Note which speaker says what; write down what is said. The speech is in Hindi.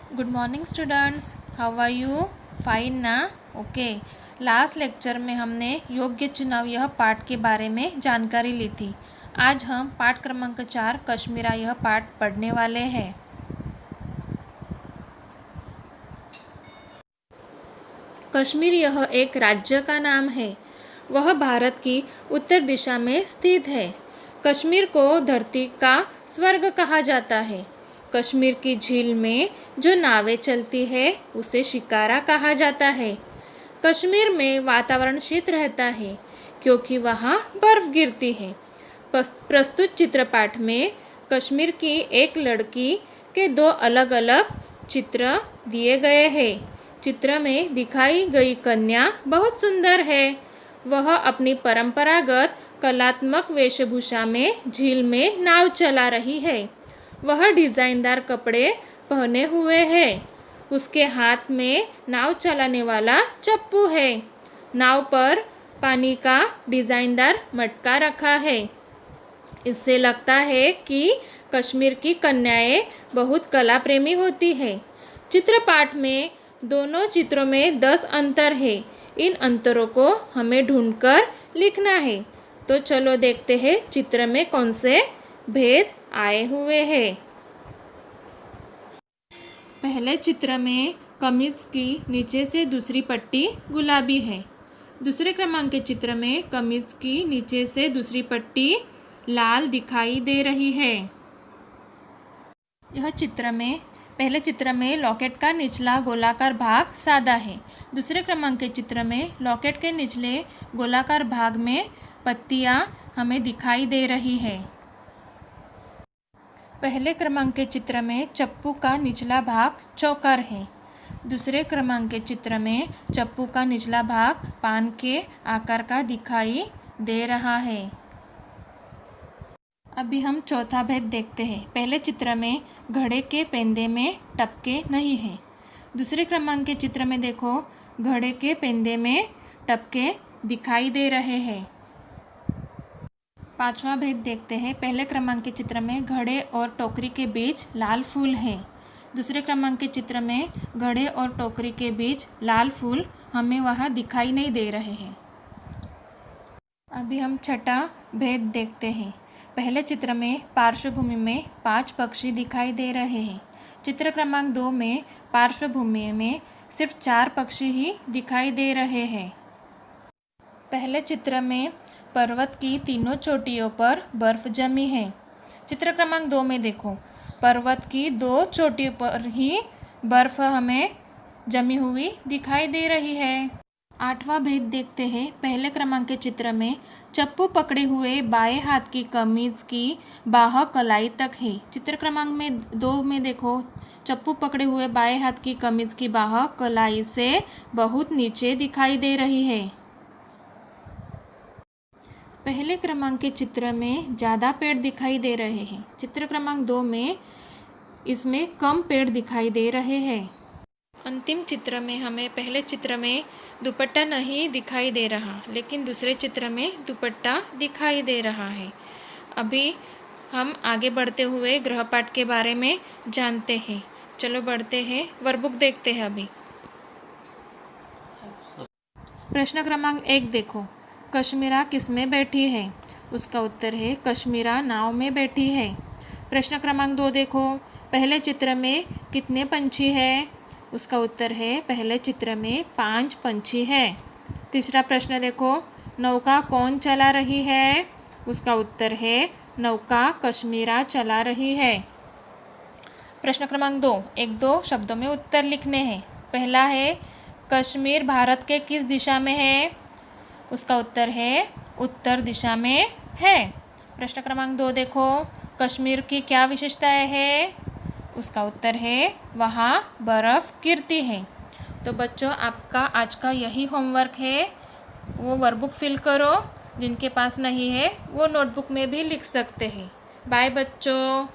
Speaker 1: Good morning students, how are you? Fine ना? ओके। लास्ट लेक्चर में हमने योग्य चुनाव यह पाठ के बारे में जानकारी ली थी। आज हम पाठ क्रमांक 4 कश्मीरा यह पाठ पढ़ने वाले हैं। कश्मीर यह एक राज्य का नाम है। वह भारत की उत्तर दिशा में स्थित है। कश्मीर को धरती का स्वर्ग कहा जाता है। कश्मीर की झील में जो नावें चलती है उसे शिकारा कहा जाता है। कश्मीर में वातावरण शीत रहता है क्योंकि वहाँ बर्फ गिरती है। प्रस्तुत चित्रपाठ में कश्मीर की एक लड़की के दो अलग अलग चित्र दिए गए हैं। चित्र में दिखाई गई कन्या बहुत सुंदर है। वह अपनी परंपरागत कलात्मक वेशभूषा में झील में नाव चला रही है। वह डिज़ाइनदार कपड़े पहने हुए है। उसके हाथ में नाव चलाने वाला चप्पू है। नाव पर पानी का डिज़ाइनदार मटका रखा है। इससे लगता है कि कश्मीर की कन्याएं बहुत कला प्रेमी होती है। चित्रपाठ में दोनों चित्रों में 10 अंतर है। इन अंतरों को हमें ढूंढकर लिखना है। तो चलो देखते हैं चित्र में कौन से भेद आए हुए हैं। पहले चित्र में कमीज की नीचे से दूसरी पट्टी गुलाबी है। दूसरे क्रमांक के चित्र में कमीज की नीचे से दूसरी पट्टी लाल दिखाई दे रही है। यह चित्र में पहले चित्र में लॉकेट का निचला गोलाकार भाग सादा है। दूसरे क्रमांक के चित्र में लॉकेट के निचले गोलाकार भाग में पत्तियां हमें दिखाई दे रही है। पहले क्रमांक के चित्र में चप्पू का निचला भाग चौकर है। दूसरे क्रमांक के चित्र में चप्पू का निचला भाग पान के आकार का दिखाई दे रहा है। अभी हम चौथा भेद देखते हैं। पहले चित्र में घड़े के पेंदे में टपके नहीं हैं। दूसरे क्रमांक के चित्र में देखो घड़े के पेंदे में टपके दिखाई दे रहे हैं। पांचवा भेद देखते हैं। पहले क्रमांक के चित्र में घड़े और टोकरी के बीच लाल फूल है। दूसरे क्रमांक के चित्र में घड़े और टोकरी के बीच लाल फूल हमें वहाँ दिखाई नहीं दे रहे हैं। अभी हम छठा भेद देखते हैं। पहले चित्र में पार्श्वभूमि में 5 पक्षी दिखाई दे रहे हैं। चित्र क्रमांक 2 में पार्श्वभूमि में सिर्फ 4 पक्षी ही दिखाई दे रहे हैं। पहले चित्र में पर्वत की तीनों चोटियों पर बर्फ जमी है। चित्र क्रमांक 2 में देखो पर्वत की 2 चोटियों पर ही बर्फ हमें जमी हुई दिखाई दे रही है। आठवां भेद देखते हैं। पहले क्रमांक के चित्र में चप्पू पकड़े हुए बाएं हाथ की कमीज की बाह कलाई तक है। चित्र क्रमांक 2 में देखो चप्पू पकड़े हुए बाएं हाथ की कमीज की बाह कलाई से बहुत नीचे दिखाई दे रही है। पहले क्रमांक के चित्र में ज़्यादा पेड़ दिखाई दे रहे हैं। चित्र क्रमांक 2 में इसमें कम पेड़ दिखाई दे रहे हैं। अंतिम चित्र में हमें पहले चित्र में दुपट्टा नहीं दिखाई दे रहा, लेकिन दूसरे चित्र में दुपट्टा दिखाई दे रहा है। अभी हम आगे बढ़ते हुए गृहपाठ के बारे में जानते हैं। चलो बढ़ते हैं, वर्कबुक देखते हैं। अभी प्रश्न क्रमांक 1 देखो, कश्मीरा किस में बैठी है? उसका उत्तर है कश्मीरा नाव में बैठी है। प्रश्न क्रमांक 2 देखो, पहले चित्र में कितने पंछी है? उसका उत्तर है पहले चित्र में 5 पंछी है। तीसरा प्रश्न देखो, नौका कौन चला रही है? उसका उत्तर है नौका कश्मीरा चला रही है। प्रश्न क्रमांक 2, 1-2 शब्दों में उत्तर लिखने हैं। पहला है कश्मीर भारत के किस दिशा में है? उसका उत्तर है उत्तर दिशा में है। प्रश्न क्रमांक 2 देखो, कश्मीर की क्या विशेषताएं है? उसका उत्तर है वहाँ बर्फ़ गिरती है। तो बच्चों, आपका आज का यही होमवर्क है। वो वर्कबुक फिल करो। जिनके पास नहीं है वो नोटबुक में भी लिख सकते हैं। बाय बच्चों।